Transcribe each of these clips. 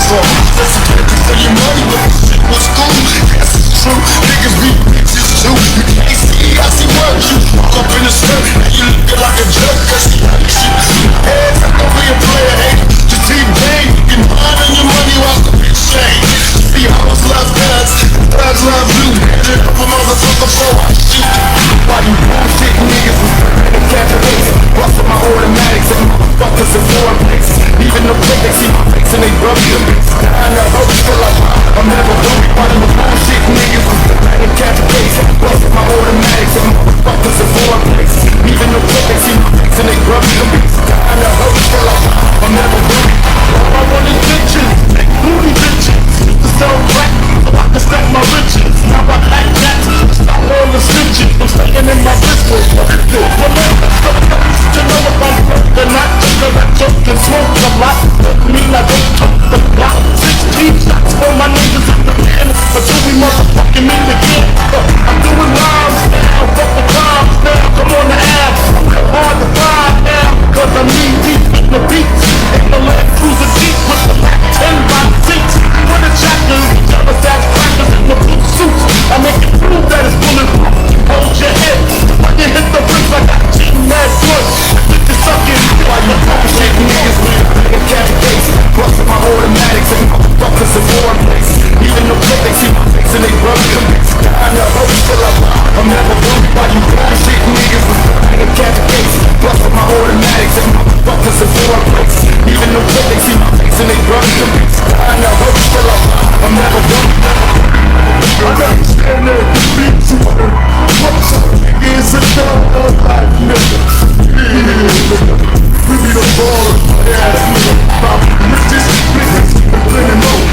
for. Listen, for your money, but the shit was cool. Yes, it's true. Niggas be bitches too. You can't see, I see what you all up in the skirt. And you looking like a jerk, cause you like shit. Heads, I don't be a player, hey. Just team game, you can mind on your money while the bitch shame. See, I was love thugs, thugs love you. Head it up a motherfucker before I shoot. Why you bullshit niggas was in captivation? Bustin' my automatics and motherfuckers in foreign places. Even though they see my face and they rub them. I know still I'm never worried. Why you bullshit niggas was in captivation? Bustin' my automatics and motherfuckers in foreign places. Even though they see my face and they rub them. I know still I'm never worried. All I want is bitches, big booty bitches. To sell crack, so I can stack my riches. Now I act that, stop all the snitching. I'm staying in my business. You know if I'm broke or not, just cause I joke and smoke a lot. Mean I don't talk the block. 16 shots for my niggas in the pen. Until we motherfucking meet again. I'm doing rhymes now, fuck the times now. Come on the app, I'm hard to find now. Cause I'm knee deep in the beats. In the Land Cruiser Jeep with the back 10 by 6. For the chapters, jealous ass crackers in the blue suits. I make it prove that it's bulletproof. Hold your head, when you hit the bricks like I cheating mad good. You're sucking, why you bullshit niggas with in cavitation. Bustin' my automatics and motherfuckers in foreign places. Even though they see my face and they rub them. I know still I'm never worried. Why you bullshit niggas with in cavitation. Bustin' my automatics and motherfuckers in foreign places. Even though they see my face and they rub them. I know still I'm never worried. I understand that you need to work. What's up? Is a dog like nigga? We be the ball of my ass nigga. Pop riches, niggas, and plenty more.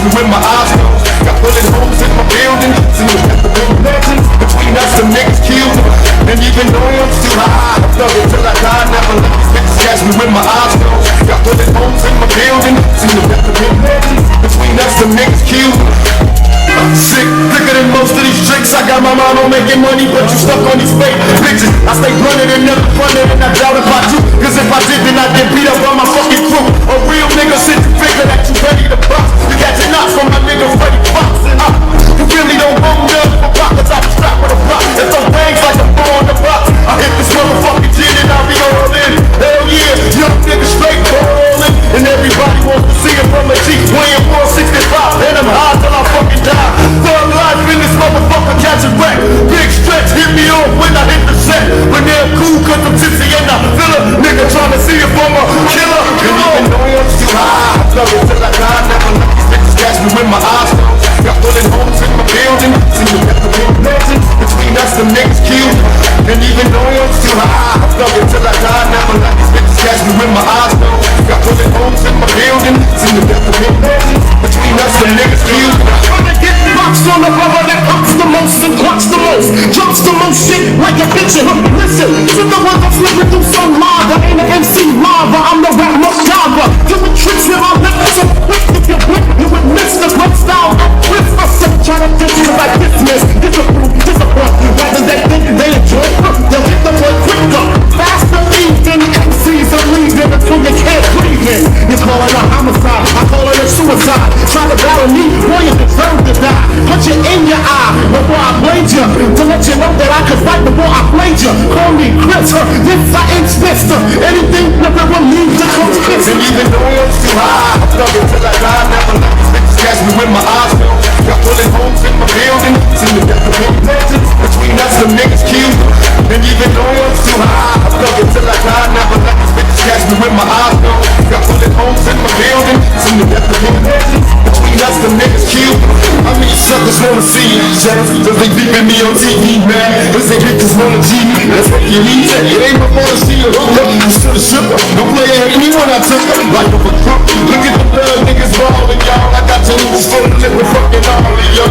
With my eyes closed, got bullet holes in my building. See the legends between us, some niggas killed. And even though I'm still high, I love it till I die. Never let these bitches catch me with my eyes closed. Got bullet holes in my building. See the legends between us, some niggas killed. I'm sick, thicker than most of these tricks. I got my mind on making money, but you stuck on these fake bitches. I stay blunted and never fronted, and I doubt if I do. Cause if I did, then I'd get beat up by my fucking crew. A real nigga sit to figure that you ready to bust. You catching knots from my nigga Freddie Fox. You really don't want none for pockets. I just strap with a block. If those bangs like a ball on the box, I hit this motherfucking gin and I'll be all in. Hell yeah, young nigga straight ballin'. And everybody wants to see it from a G. Weighing 465, and I'm high till I fucking die. Thug life in this motherfucker catching wreck. Big stretch hit me off when I hit the set. When they're cool cause I'm tipsy and I feel a nigga tryna see if I'm a killer. And even though I'm too high, I love it till I die. Never let these bitches catch me with my eyes closed. Got bullet holes in my building. See the legends between us, some niggas killed. And even though I'm too high, I love it till I die. Never let these bitches catch me with my eyes closed. Got bullet holes in my building. See the legends between us, some niggas killed. Gonna get boxed on the rubber that pops the most and clocks the most. Drops the most shit like a picture. Listen to the ones I'm flipping through so live. I ain't an MC lava, I'm the rap Macabra. Doing tricks with my lips so quick. If you blink, you would miss the blood style. Twist myself, trying to ditch you like dismiss. Disapprove, disappoint. Rather than think they enjoy. They'll hit the boy quicker. Faster than MCs are leaving until you can't breathe in. You call it a homicide, I call it a suicide. Try to battle me, boy, you deserve to die. Punch it in your eye before I blade you. To let you know that I could fight before I played you. Call me Chris, this I inch anything never will leave the coast. And even though I'm too high, I love it till I die. Never let these bitches catch me with my eyes closed. Got bullet holes in my building. See the legends between us, some niggas killed. And even though I'm too high, I love it till I die. Never let these bitches catch me with my eyes closed. Got bullet holes in my building. See the legends between between us, the niggas kill. I mean, suckers wanna see me jealous, cause they beeping me on TV, man. Cause they bitches wanna G me, that's what you need. It ain't my fault to see a hooker, shoulda shoulda. No player hate me when I took her, like a crook. Look at the blood niggas ballin', y'all. I got your niggas full of liquor, fucking all of y'all.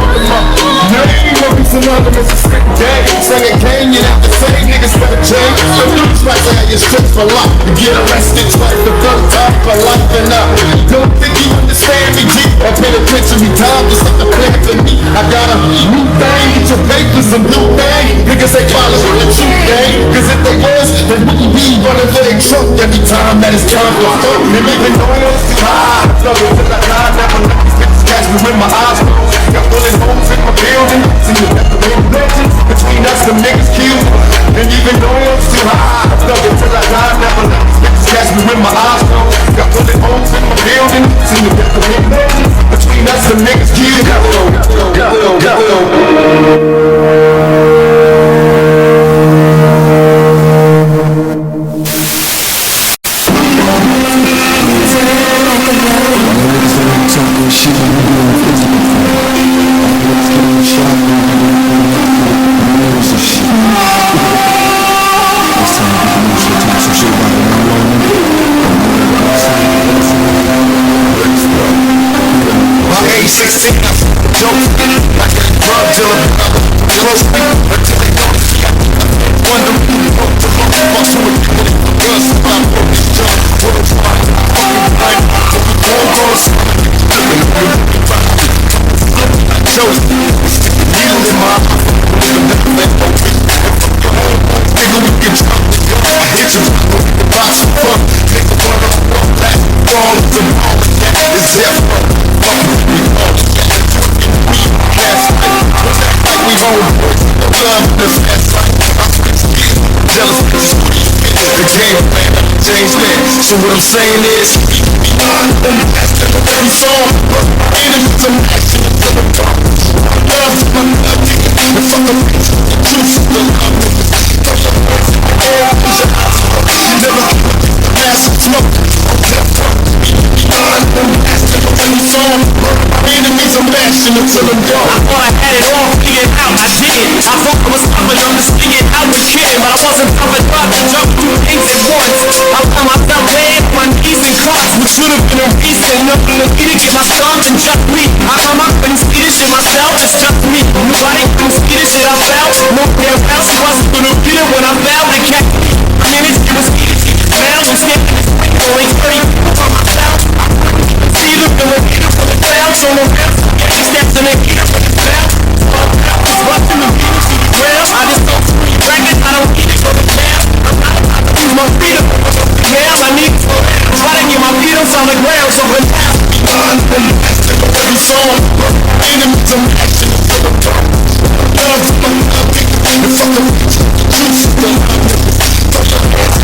Name won't be synonymous with straight gang. Singing gang, you have to say niggas better change. The news right there, you're strict for life. You get arrested twice, the third time for life and up. Don't think you understand me, G. Or penitentiary time, just like a plan for me. I got a new thing, get your papers and blue thing. Niggas ain't following the truth, gang. Cause if they was, they wouldn't be running for their truck every time that it's time for fuck. And even though it was too high, I love it till I die. Never let these bitches catch me with my eyes closed. Got bullet holes in my building. See the decorated legends between us, the niggas killed. And even though it was too high, I love it till I die. Never let these bitches catch me with my eyes closed. Got bullet holes in my building. See the decorated legends between us, the niggas killed. So what I'm saying is, every song, enemies of action until I'm gone. Love to my love, and fuck the bitch, the truth, the love. You never pass the smoke. Every song, enemies of action until I'm gone. I thought I had it all figured out, I didn't. I thought I was covered, understanding I was kidding, but I wasn't covered up to jump through things at once. I found myself laying on my knees and cross, which would have been a reason nothing to me to get my thumbs and just me. I couldn't see this shit myself, it's just me. Nobody couldn't see this shit I felt. Nobody else wasn't gonna get it when I fell. They kept me. I mean, it was me to see the smell and skip this thing going 30 for myself. See the feeling, for the clouds on the rest. Getting steps in the gear for the bell. Just watching the beat to the ground. I just don't free records, I don't need it for the jam. I'm not about to use my freedom. Yeah, I need to try to get my feet on the ground. So when every song, enemies of action until I'm gone. Love to my love, and fuck the truth, the love.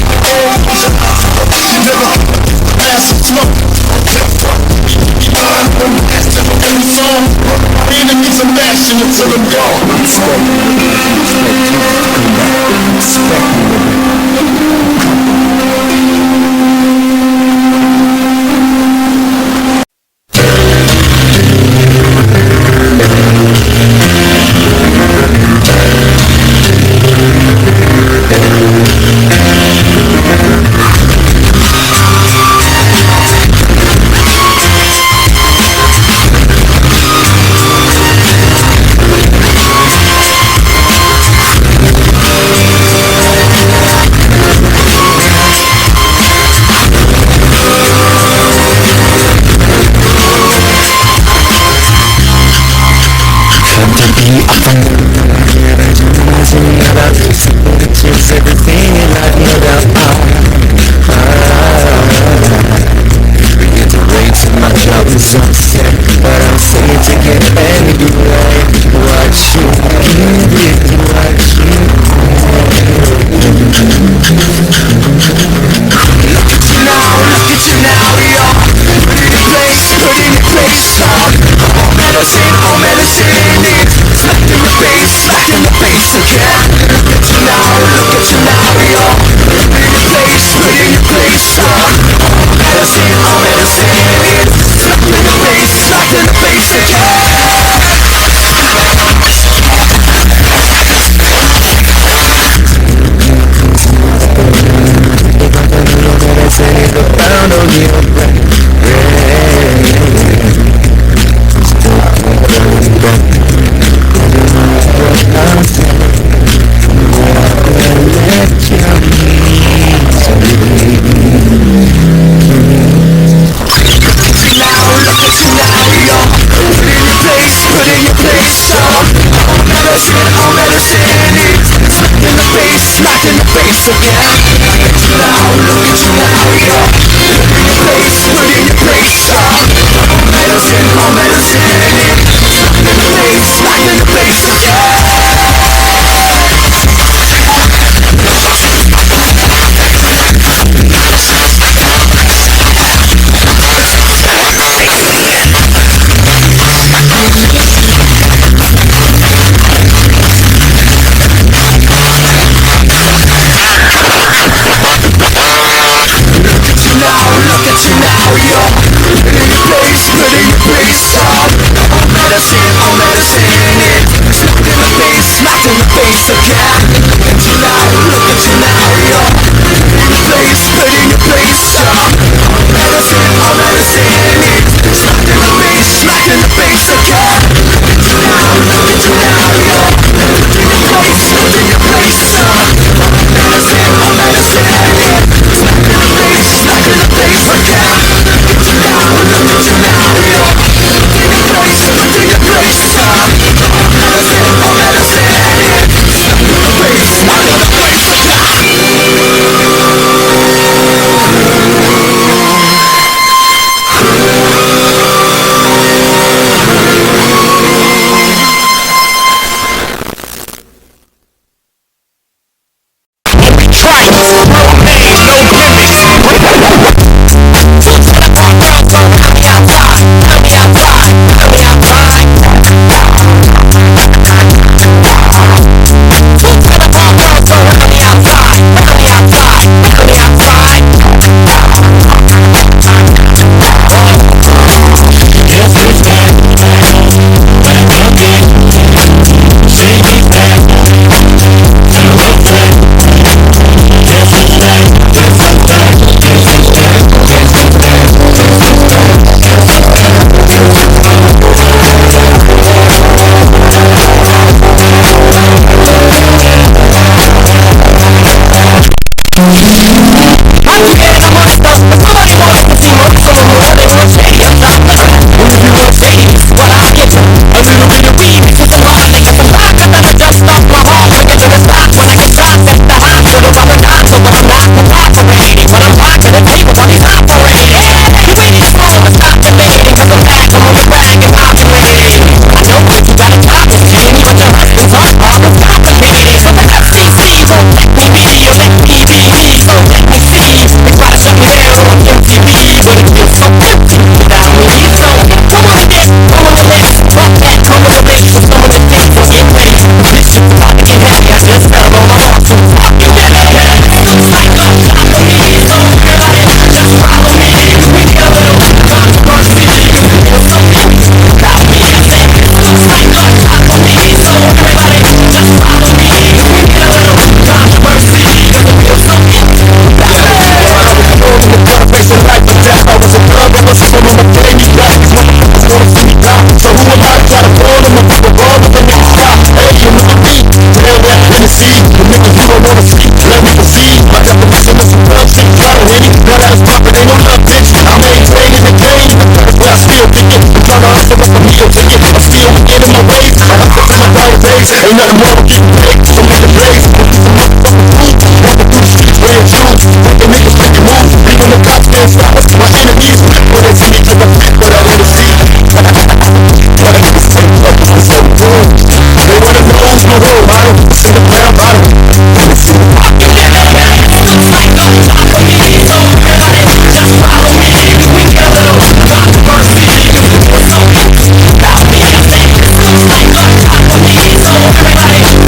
Ain't nothing more than getting paid, so make the blaze. Some motherfucking food, walking through the streets wearing shoes. Making niggas making moves, even the cops can't stop us. My enemies, when they see me, cause I'm fit, but I wanna see. But I niggas say, fuck, this is so good. They wanna know who's my role model, sing the ground bottom. Let me see. Looks like the top of me, so everybody just follow me. We get a little controversy, you feel so about me. I say, looks like the top of me, so everybody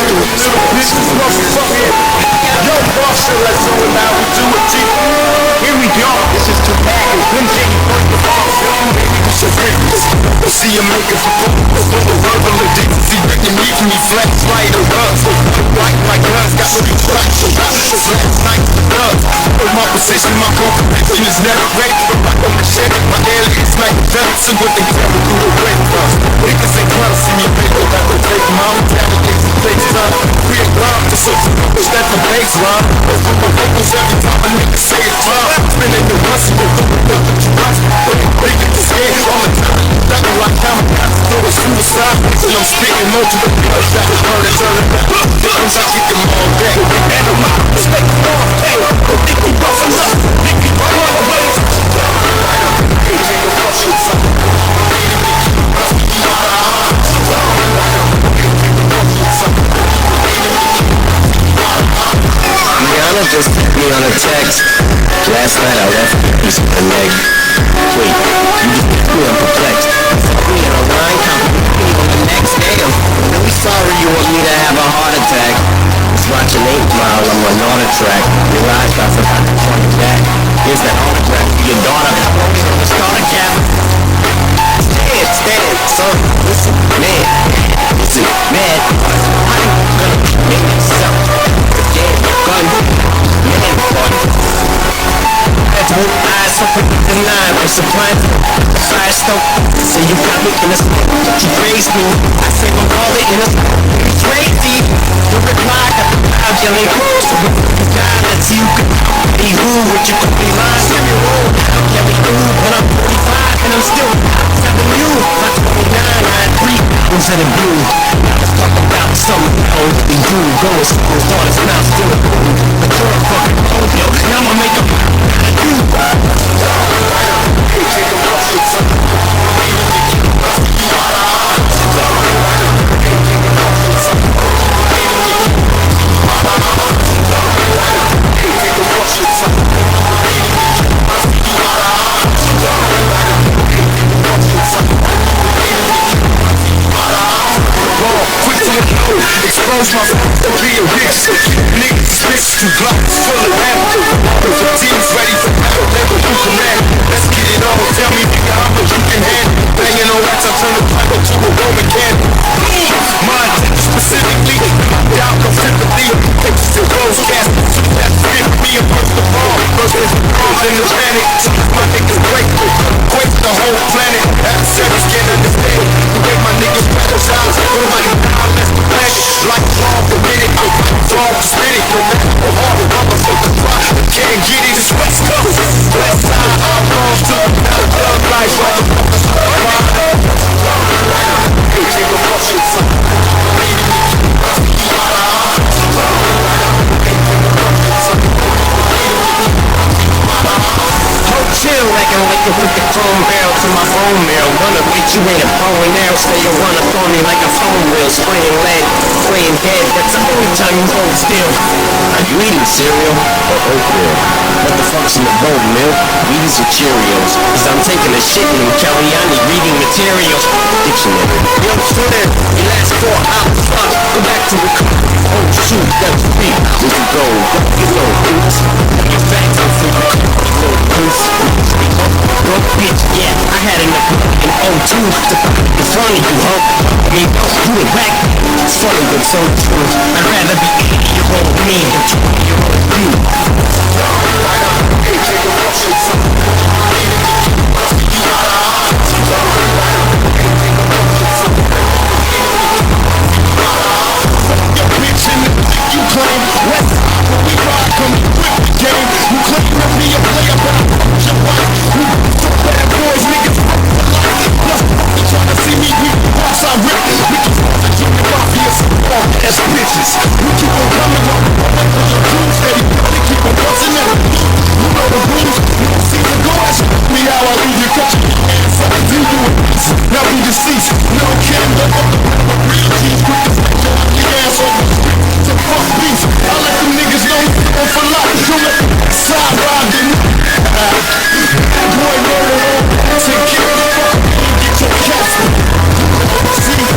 Little bitches, motherfucker. Yo, Marshall, let's go and how we do it, G. Here we go. This is too bad. When Jay first of all, baby, you should break this. See you make it for verbal addictions. See, Rick and me can be flex right or runs. Like guns, got me flex. Last night, the drugs. My position, my competition is never ready. I'm on the shit. My aliens like Johnson with the camera through the red bus. Niggas ain't trying to see me big, but that would take my own talent. Takes time. We a grind to such a push that the baseline. Those are my vocals every time a nigga say it's time. Spinning the rusty, the trust. They get the scared all the time. Nothing like kamikaze, throw a suicide. And I'm spitting multiple blood shots. Turn it back. Difference, I get them all back. And I'm out, respect the all day. Think we bustin' up, think we run away. Rihanna just hit me on a text. Last night I left a piece of her leg. Wait, you just hit me, I'm perplexed. We in a line company on the next day. I'm really sorry you want me to have a heart attack. Was watching 8 Mile, I'm on auto track. Realized I forgot to call you back. Here's that autograph for your daughter. Floating on the starter cap. Stand, son, listen, man. Listen, man. I'm gonna make myself a damn gun. Man, boy. That's both eyes for the 9 for supplying fire stoke. Say you got me in a you praised me. I say I'm all in a crazy. The reply got the crowd yelling who's the guy that you could be who would you could be lying. Yeah, we do, but I'm 45 and I'm still 7 you. My 29, I had 3 albums in a blue. Now let's talk about something else we do. Going school, started now still a boom. But you're a fucking old yo. Now I'ma make a you. Expose myself to be a bitch. Niggas switch to blocks full of ammo. The team's ready for battle, never you command. Let's get it on, tell me nigga how much you can handle. Banging on rats, I turn the pipe to a Roman candle. My attention specifically, down considerably. Pictures and rose cast, that's fit me and first of all. First there's the girls in the panic. My niggas break the whole planet. Adversaries can't understand the way my niggas strategize. Nobody down, let's the planet. Like wrong for minute, wrong for spinning. No matter how hard the motherfucker try, I can't get it. It's West Coast, West Side. I'm wrong to the thug life. Chill like I'm waking with the chrome barrel to my bone marrow. Wanna bitch, you ain't a bone now. Stay you wanna throw me like a phone wheel. Spraying lead, spraying dead. That's the only time you hold still. Are you eating cereal or oatmeal? What the fuck's in the bowl, milk? Wheaties or Cheerios? Cause I'm taking a shit in Caliani reading materials. Dictionary. Yo, Twitter, your last 4 hours. Go back to the car. Oh shoot, that's me. Where'd you go? You know, oops. You're back to the broke bitch, yeah, I had enough in 02 to in front of you, huh? I mean, you were back, it's funny but so true. I'd rather be 80-year-old me than 20-year-old you. You claim West, when we ride, come with the game. You claim to be a player, but I'm your wife. You so bad boys, niggas for life. Plus, you tryna see me, we boss, I rip. We can force a junior mafia, some ass bitches. We keep on coming up, like on your crew, steady, they keep on busting at me. You know the rules, you don't see the go ask me how I leave your country. And something to do with this. Now we deceased, no can let up the real G's with the fake on your ass over the street. So fuck beef, I let them niggas know on for life. Don't let them side ride them. Boy, no, take care of the fuck and get your cats. See?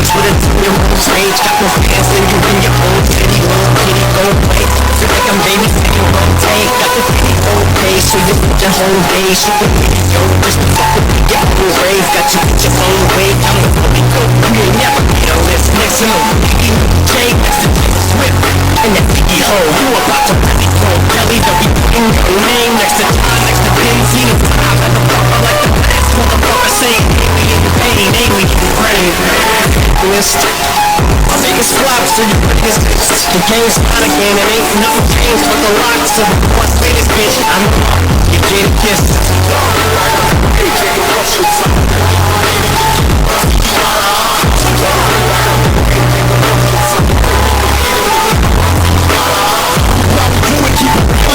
stage with a your own stage. Got no fans when you in your own city. Little kitty, go play. Feel like I'm babysitting wrong take. Got the pretty old pay, so you put your whole day. Super video, just to fuck with me. Get your rave, got you put your own way. I'm the fully go. You ain't never be on this next to no Biggie J next to Taylor Swift. And that Biggie Ho, you about to really go belly. They'll be putting your name next to John, next to Benzine. I'm at the bumper like the last motherfucker saying alien pain, alien brain. My biggest flops to your biggest hits. The game's not a game, it ain't nothing changed but the rocks of the what's latest bitch. I'm you get a kiss.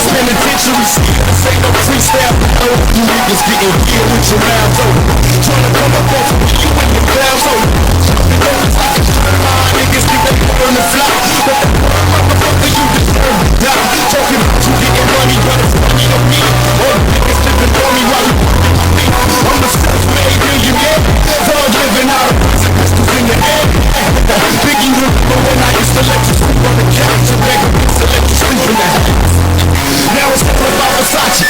Penitentiaries, this ain't no freestyle. You niggas getting killed with your mouths open. Tryna come up off of you and your clouds open. Niggas think they on the fly, but motherfucker, you deserve to die. Talking about you getting money, but it's funny to me. All the niggas living for me while you me. I'm a self-made millionaire. Thug living out of prison, pistols in the air. Biggie, remember when I used to let you sleep on the couch? And beg to let you sleep in the house. Now it's all about Versace.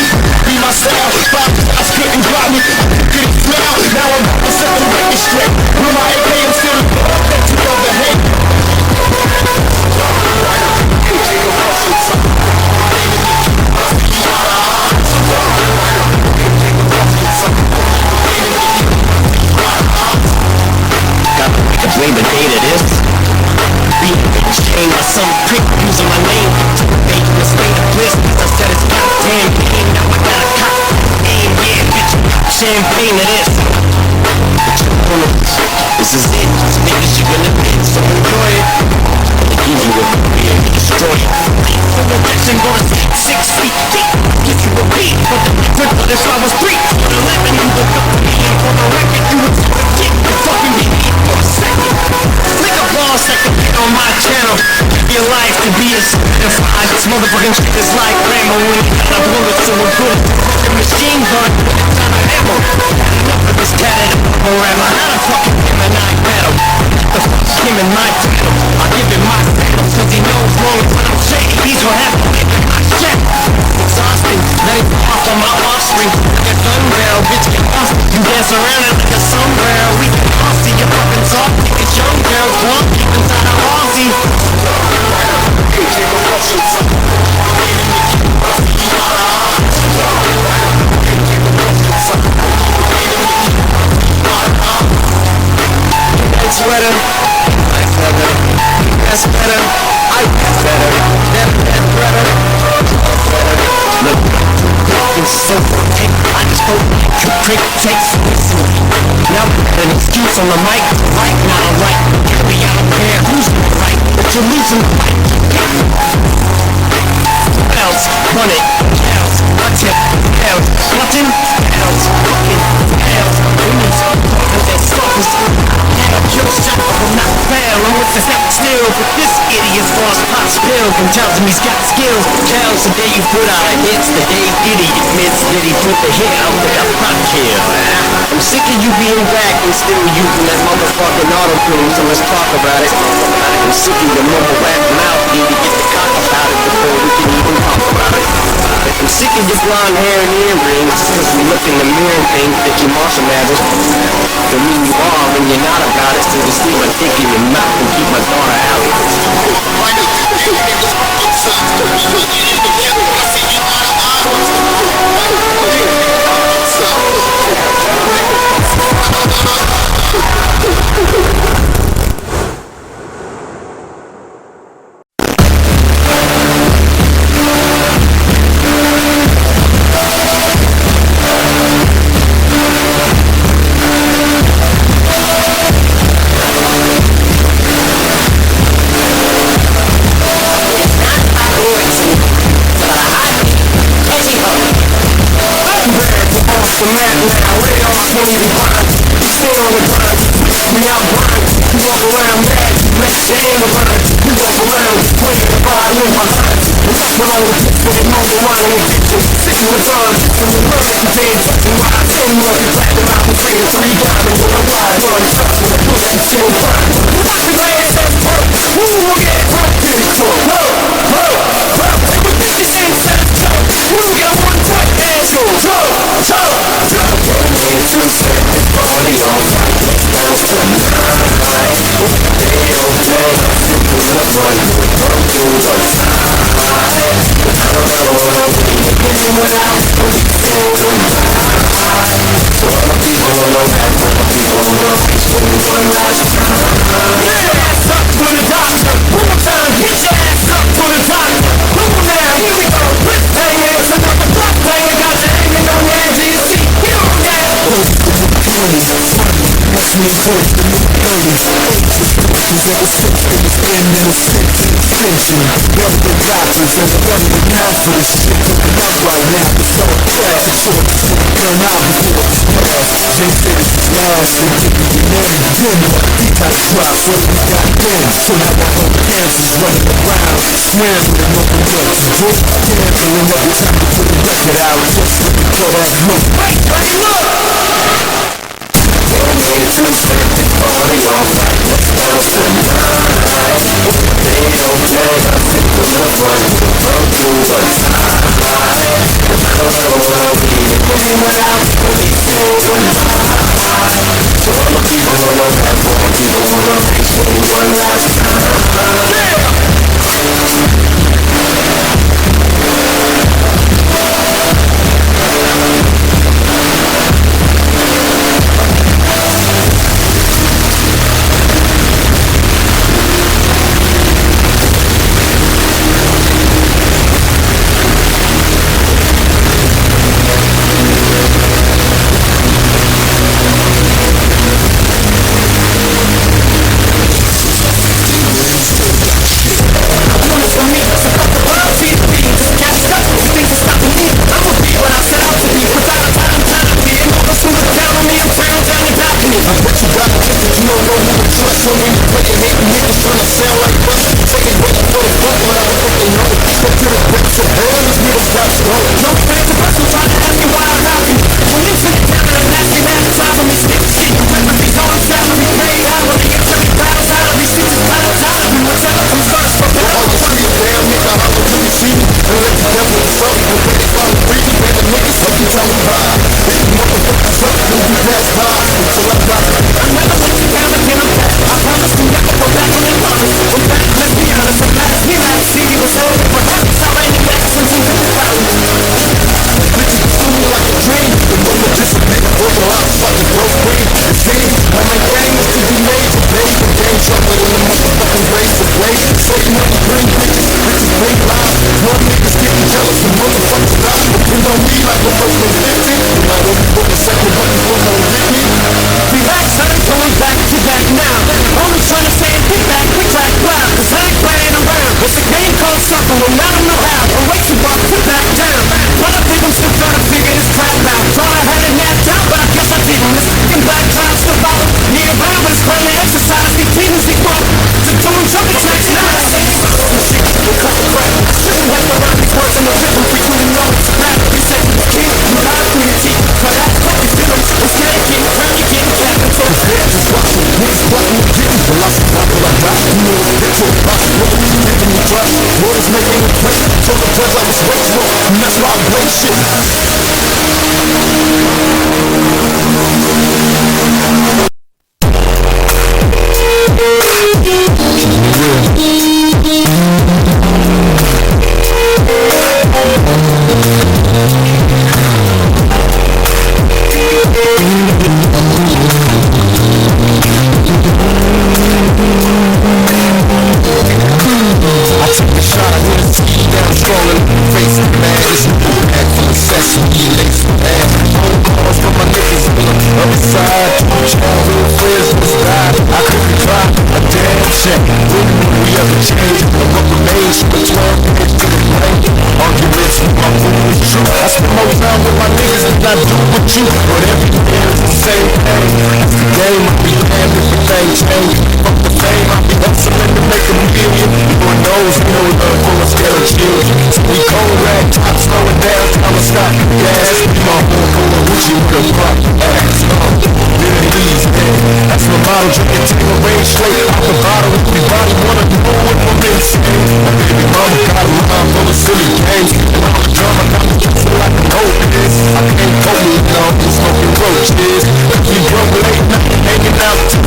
Be myself, 5 shots couldn't drop me. Get it smell, now I'm about to set the record straight. With my AK, I'm still the dog that you love to hate. Got to blame the date of this. Being bitch chained by some prick using my name. Making a state of bliss, cause I said it's goddamn pain. Now I got a cop aim, yeah, bitch, champagne to this. This is it, this niggas you gonna win, so enjoy it. I'll give you a beer to destroy it. For the lesson, gonna take 6 feet deep. Give you a beat, but the difference but if I was 3 for 11, you look up to me, and for the record, you would sort of kick the fucking beat for a second. Flick a boss that can get on my channel. Give your life to be a certified. This motherfucking shit is like grandma when you got a bullet to a good fucking machine gun. It's not an ammo. Enough of this tatted forever. Not a fucking Gemini battle. The fuck's him in my battle. I'll give him my battle, cause he knows wrong is what I'm saying. He's what happened in my shit. Exhausting, let it off on my offspring. Like a gun barrel, bitch get lost. You dance around it like a sombrero. We can all see your fucking talk. It's young girls, one deep inside a Aussie. It's better, that's better, that's better, I guess better, that's better, look, it's so thick, I just hope you prick takes listen. Now an excuse on the mic, right now I'm right, get me out there, who's right, but you're losing the fight. Bells, run it, bells, watch it, bells, button, bells, fucking bells, women's, and their suckers. Kill shot, I'm not fair, I'm with the step still. But this idiot's lost pot spill and tells him he's got skills. Tells the day you put out a hits, the day idiot admits that he put the hit out with a pot kill. I'm sick of you being back and still using that motherfucking auto-tune, so let's talk about it. I'm sick of your mumble rap mouth, need to get the cock about it before we can even talk about it. I'm sick of your blonde hair and earrings, cause we look in the mirror and think that you're Marshall Mathers. For me you are when you're not about it, so just leave my dick in your mouth and keep my daughter out. From that now, way off, don't even grind. Stay on the grind, we out grind. You walk around mad, next to aim around. You walk around, playing the body in my hand. Rough on the bitch, but they know the one in the kitchen. Sick of the time, from the love that you did. And why I tell you, I'll be black and out and say it's 3 times. And you're a wild one, trust me, the pussy still fine.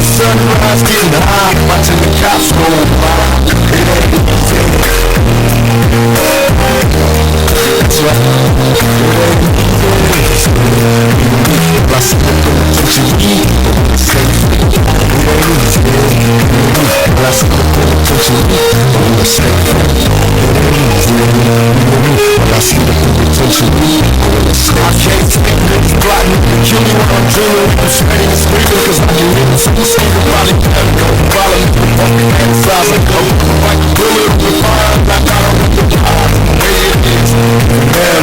Sunrise, getting high, watching the cops go by. It ain't easy. see the penitentiary, I wanna stay free. When I see the penitentiary, I wanna stay free. I can't take niggas plotting to kill me when I'm dreaming. I'm sweating and screaming cause I can hear the super Stephen probably better go follow me the fucking fantasize like I'm like a bullet with fire. Knock out on the fire. The way it is. Man,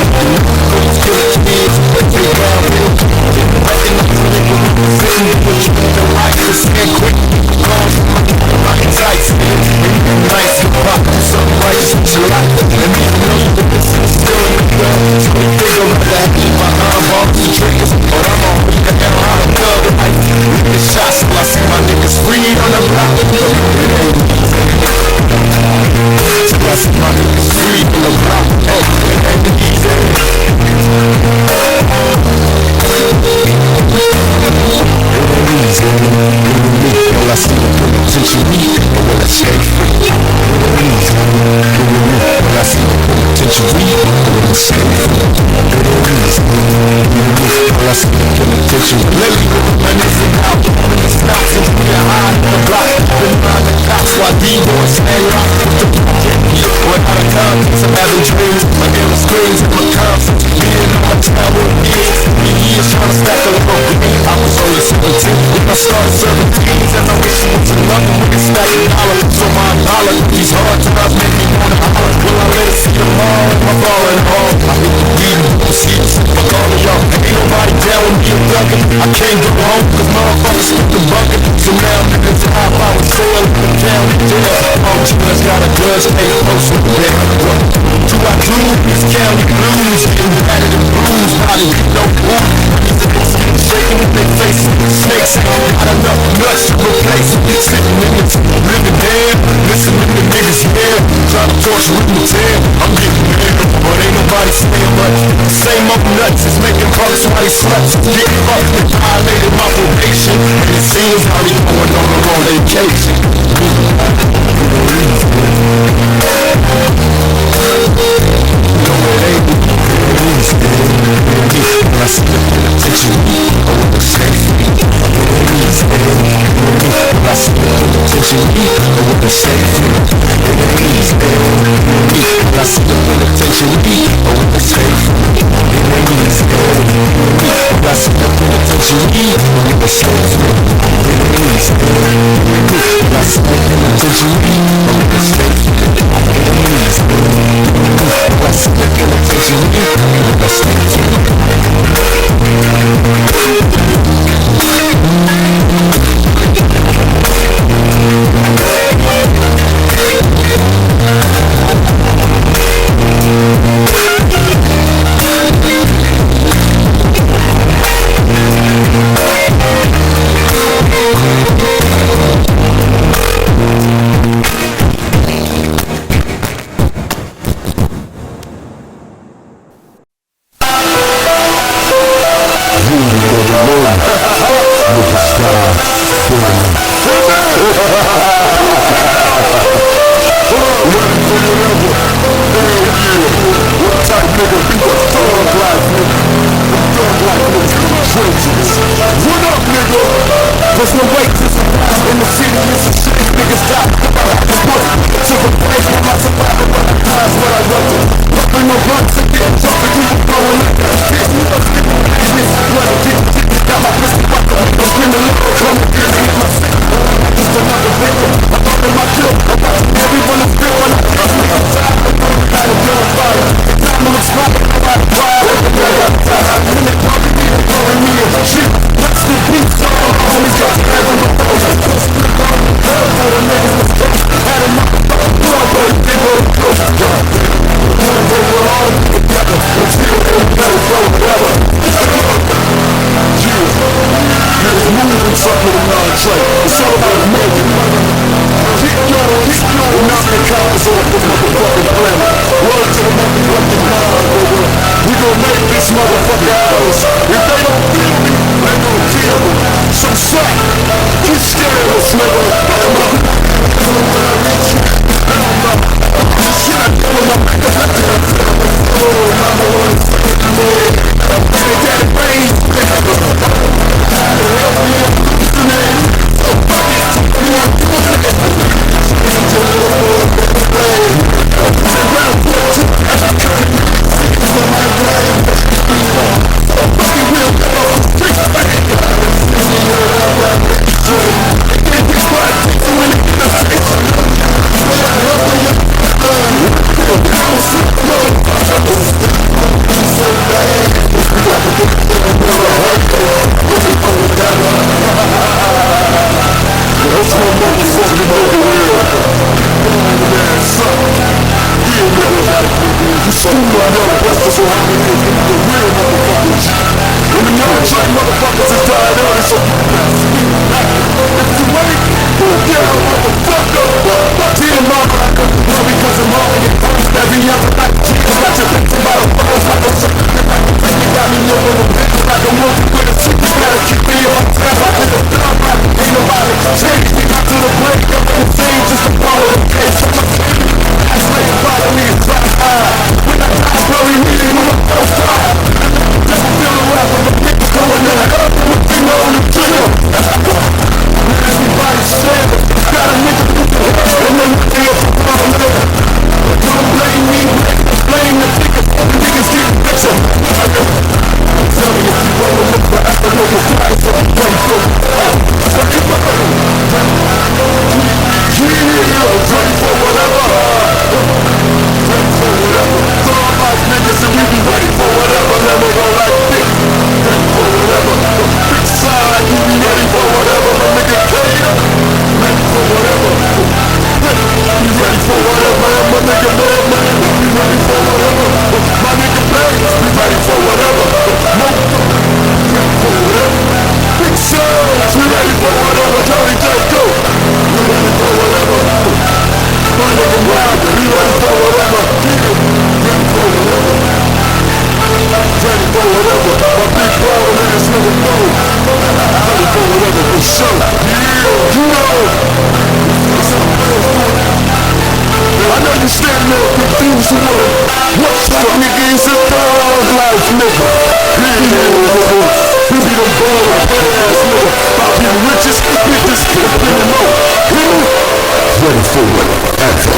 those killer kids, they take down real quick. Recognize a nigga sitting with you in the light. Just stand quick. Gone from my tights. Nice to pop something righteous with your life. And even though you think this is still in the club, so they think I'm rather keep my arm off the triggers. But I'm on weak, I got how to thug life. Niggas shots till I see my niggas free on the block. Till I see my niggas free on the block. Hey, it ain't easy. All I see the penitentiary, I wanna stay free. All I see the penitentiary, I wanna stay free. All I see the penitentiary. Lately, my niggas out, it's not since we got high on the block. Been around the cops while D-boys stay locked with the when out of context, I'm having dreams. My name is screams and my concepts. Being on my time with years. Years trying to stack a little green. I was only 17 when I started serving teens. And I wish it was another when it's stacking dollars. So my apologies, hard times make me wanna holler. Will I let it see them all in my falling home? I hit the weed and the seats. Fuck all of y'all. Ain't nobody down with me a duckin'. I can't go home cause motherfuckers split the bucket. So now niggas hop out and sail in the county jail. All G's got a grudge, ain't close with the bed. What do I do? These county blues getting battered and bruised. Body no wood. Shaking with their faces. Snakes ain't got enough nuts to replace it. Sitting in the living dead. Listening to niggas yell. Trying to torture with my tail. I'm getting mad, but ain't nobody saying much. The same old nuts is making bucks while they sluts. Get fucked and violated my probation. And it seems how they going on the wrong vacation. No, it ain't. When I see the penitentiary, I wanna stay free. When I see the penitentiary, I wanna stay free. When I see the penitentiary, I wanna stay free. When I see the penitentiary, I wanna stay free. When I see the penitentiary, I wanna stay free. When I see the penitentiary, I wanna stay what's up? Yeah, nigga. You school my motherfuckers, so how many of the real motherfuckers? And the military motherfuckers is dying early, so you better speak back. If you ain't, move down, motherfucker. Team mama, love because I'm all in your post every other night. Got your victim by the balls like a sucker. You got me living a bitch like a monkey with a super. Gotta keep me on time like a thumb right. Ain't nobody changed me to the break of the thing, just to follow the case. I'm a king. I slay and follow me and try hard. When I die, bury me in my first time. Just to feel the wrath of a nigga going in the earth with me on the trigger. Everybody said it. Got a nigga who can hurt and then they up for my liver. Don't blame me, blame the niggas. Niggas get richer. Tell me if you wanna look for economic flies or pray for pray for whatever. Pray for whatever. Throw my niggas and we be ready for whatever. Never go like this. Pray for whatever. Big side, you be ready for whatever. My nigga Kato, ready for whatever. Be ready for whatever. My nigga Lil Man, be ready for whatever. My nigga Banks, be ready for whatever. Ready for whatever. Big Sean, be ready for whatever. Johnny Jaco, be ready for whatever. My nigga Rob, be ready for whatever. Ready for whatever. Ready for whatever. My big ball ass nigga Mo, ready for whatever for sure. Yeah, you know. I know you standing there confused with what's up, nigga? It's a thug life, nigga. Yeah, nigga. We be the ball ass nigga. About the richest bitches in the world. Ready for whatever.